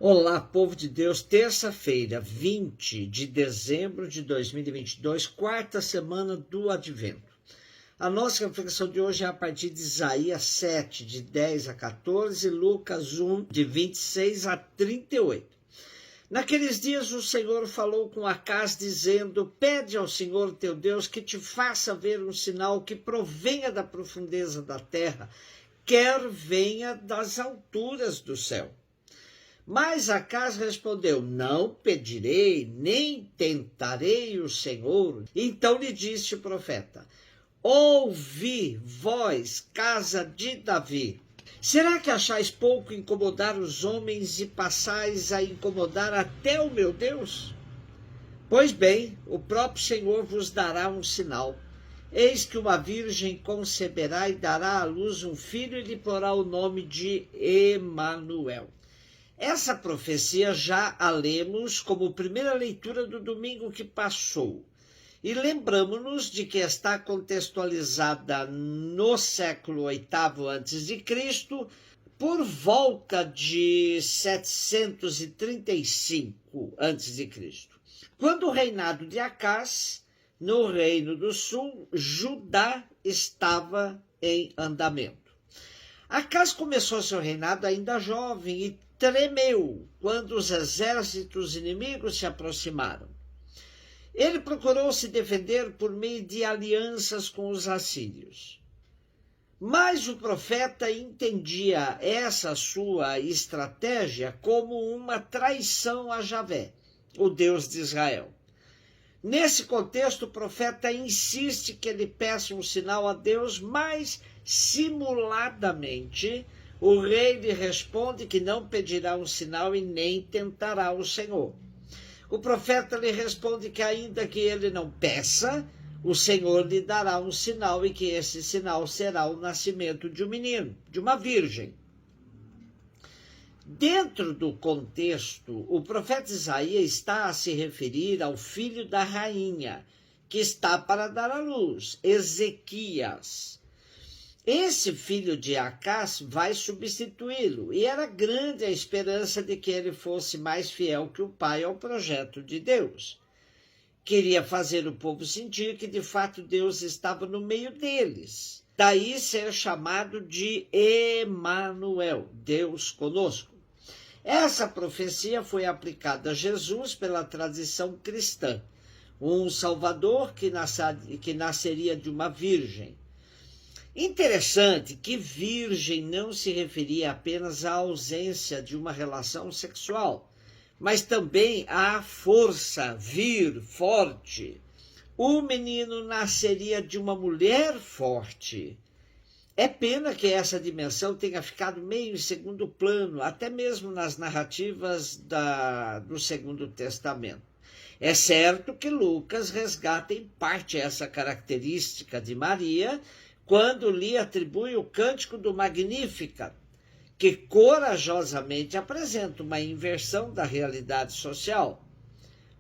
Olá, povo de Deus, terça-feira, 20 de dezembro de 2022, quarta semana do Advento. A nossa reflexão de hoje é a partir de Isaías 7, de 10 a 14, Lucas 1, de 26 a 38. Naqueles dias o Senhor falou com Acaz, dizendo: pede ao Senhor teu Deus que te faça ver um sinal que provenha da profundeza da terra, quer venha das alturas do céu. Mas Acaz respondeu: não pedirei, nem tentarei o Senhor. Então lhe disse o profeta: ouvi, vós, casa de Davi. Será que achais pouco incomodar os homens e passais a incomodar até o meu Deus? Pois bem, o próprio Senhor vos dará um sinal. Eis que uma virgem conceberá e dará à luz um filho e lhe porá o nome de Emanuel. Essa profecia já a lemos como primeira leitura do domingo que passou. E lembramos-nos de que está contextualizada no século VIII a.C., por volta de 735 a.C., quando o reinado de Acaz, no Reino do Sul, Judá estava em andamento. Acaz começou seu reinado ainda jovem e tremeu quando os exércitos inimigos se aproximaram. Ele procurou se defender por meio de alianças com os assírios. Mas o profeta entendia essa sua estratégia como uma traição a Javé, o Deus de Israel. Nesse contexto, o profeta insiste que ele peça um sinal a Deus, mas simuladamente o rei lhe responde que não pedirá um sinal e nem tentará o Senhor. O profeta lhe responde que ainda que ele não peça, o Senhor lhe dará um sinal e que esse sinal será o nascimento de um menino, de uma virgem. Dentro do contexto, o profeta Isaías está a se referir ao filho da rainha, que está para dar à luz, Ezequias. Esse filho de Acaz vai substituí-lo, e era grande a esperança de que ele fosse mais fiel que o pai ao projeto de Deus. Queria fazer o povo sentir que de fato Deus estava no meio deles. Daí ser chamado de Emanuel, Deus conosco. Essa profecia foi aplicada a Jesus pela tradição cristã, um Salvador que nasceria de uma virgem. Interessante que virgem não se referia apenas à ausência de uma relação sexual, mas também à força, vir, forte. O menino nasceria de uma mulher forte. É pena que essa dimensão tenha ficado meio em segundo plano, até mesmo nas narrativas do Segundo Testamento. É certo que Lucas resgata em parte essa característica de Maria, quando lhe atribui o cântico do Magnificat, que corajosamente apresenta uma inversão da realidade social,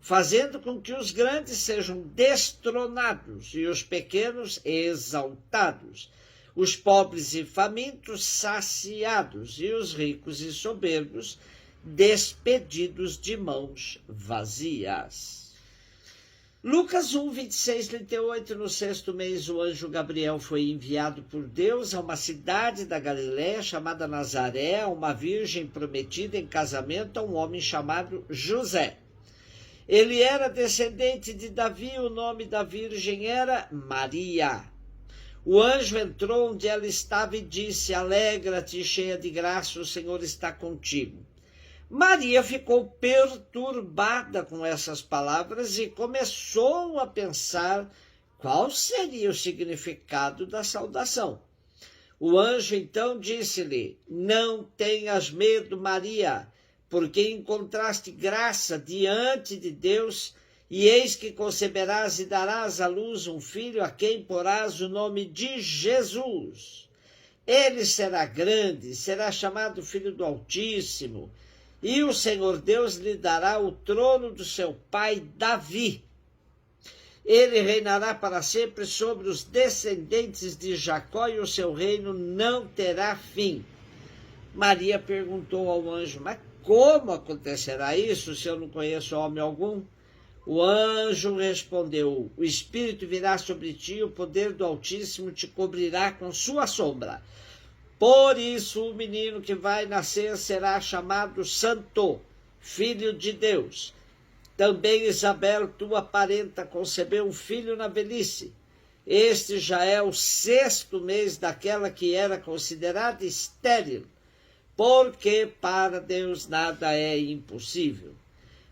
fazendo com que os grandes sejam destronados e os pequenos exaltados, os pobres e famintos saciados e os ricos e soberbos despedidos de mãos vazias. Lucas 1, 26, 38, no sexto mês, o anjo Gabriel foi enviado por Deus a uma cidade da Galiléia chamada Nazaré, a uma virgem prometida em casamento a um homem chamado José. Ele era descendente de Davi, o nome da virgem era Maria. O anjo entrou onde ela estava e disse: alegra-te, cheia de graça, o Senhor está contigo. Maria ficou perturbada com essas palavras e começou a pensar qual seria o significado da saudação. O anjo então disse-lhe: não tenhas medo, Maria, porque encontraste graça diante de Deus, e eis que conceberás e darás à luz um filho a quem porás o nome de Jesus. Ele será grande, será chamado Filho do Altíssimo, e o Senhor Deus lhe dará o trono do seu pai Davi. Ele reinará para sempre sobre os descendentes de Jacó, e o seu reino não terá fim. Maria perguntou ao anjo: mas como acontecerá isso se eu não conheço homem algum? O anjo respondeu: o Espírito virá sobre ti, e o poder do Altíssimo te cobrirá com sua sombra. Por isso o menino que vai nascer será chamado Santo, Filho de Deus. Também Isabel, tua parenta, concebeu um filho na velhice. Este já é o 6º mês daquela que era considerada estéril, porque para Deus nada é impossível.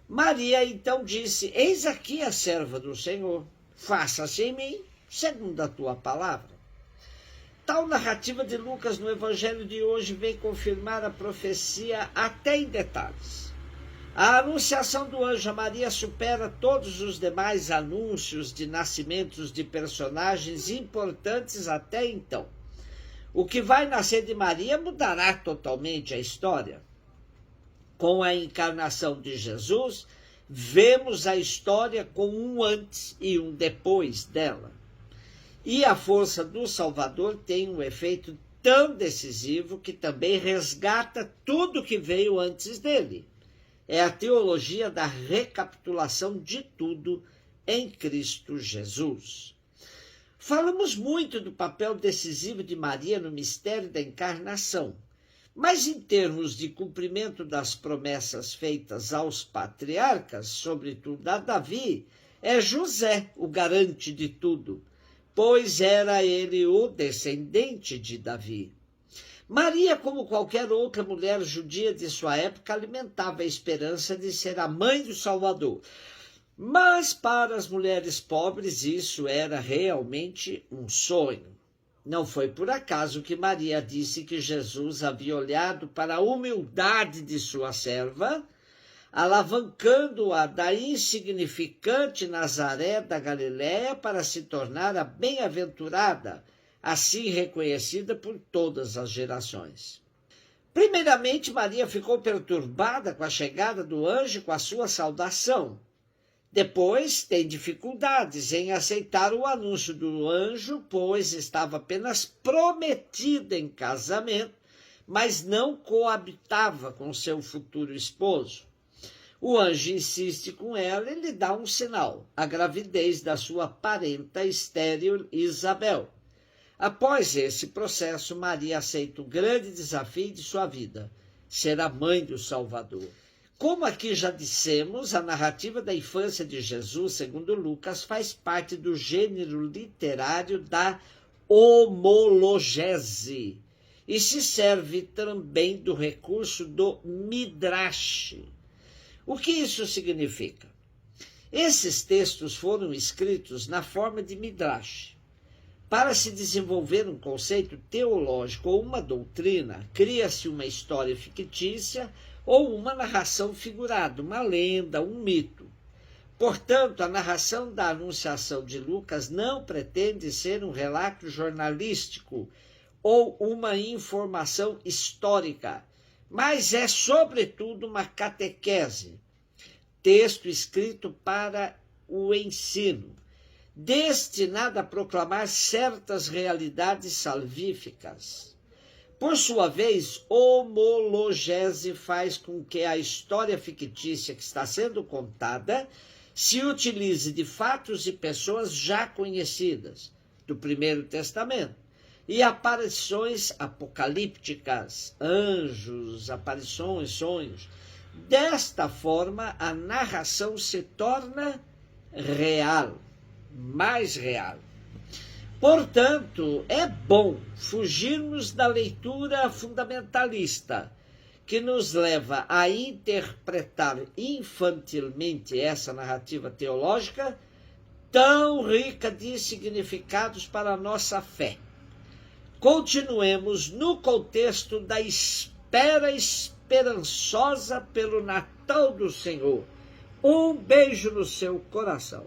Maria então disse: eis aqui a serva do Senhor, faça-se em mim segundo a tua palavra. Tal narrativa de Lucas no evangelho de hoje vem confirmar a profecia até em detalhes. A anunciação do anjo a Maria supera todos os demais anúncios de nascimentos de personagens importantes até então. O que vai nascer de Maria mudará totalmente a história. Com a encarnação de Jesus, vemos a história com um antes e um depois dela. E a força do Salvador tem um efeito tão decisivo que também resgata tudo que veio antes dele. É a teologia da recapitulação de tudo em Cristo Jesus. Falamos muito do papel decisivo de Maria no mistério da encarnação, mas em termos de cumprimento das promessas feitas aos patriarcas, sobretudo a Davi, é José o garante de tudo, pois era ele o descendente de Davi. Maria, como qualquer outra mulher judia de sua época, alimentava a esperança de ser a mãe do Salvador. Mas para as mulheres pobres isso era realmente um sonho. Não foi por acaso que Maria disse que Jesus havia olhado para a humildade de sua serva, alavancando-a da insignificante Nazaré da Galiléia para se tornar a bem-aventurada, assim reconhecida por todas as gerações. Primeiramente, Maria ficou perturbada com a chegada do anjo e com a sua saudação. Depois, tem dificuldades em aceitar o anúncio do anjo, pois estava apenas prometida em casamento, mas não coabitava com seu futuro esposo. O anjo insiste com ela e lhe dá um sinal, a gravidez da sua parenta estéril Isabel. Após esse processo, Maria aceita o grande desafio de sua vida, ser a mãe do Salvador. Como aqui já dissemos, a narrativa da infância de Jesus, segundo Lucas, faz parte do gênero literário da homologese e se serve também do recurso do midrash. O que isso significa? Esses textos foram escritos na forma de midrash. Para se desenvolver um conceito teológico ou uma doutrina, cria-se uma história fictícia ou uma narração figurada, uma lenda, um mito. Portanto, a narração da Anunciação de Lucas não pretende ser um relato jornalístico ou uma informação histórica, mas é, sobretudo, uma catequese, texto escrito para o ensino, destinado a proclamar certas realidades salvíficas. Por sua vez, homologese faz com que a história fictícia que está sendo contada se utilize de fatos e pessoas já conhecidas do Primeiro Testamento e aparições apocalípticas, anjos, aparições, sonhos. Desta forma, a narração se torna real, mais real. Portanto, é bom fugirmos da leitura fundamentalista, que nos leva a interpretar infantilmente essa narrativa teológica, tão rica de significados para a nossa fé. Continuemos no contexto da espera esperançosa pelo Natal do Senhor. Um beijo no seu coração.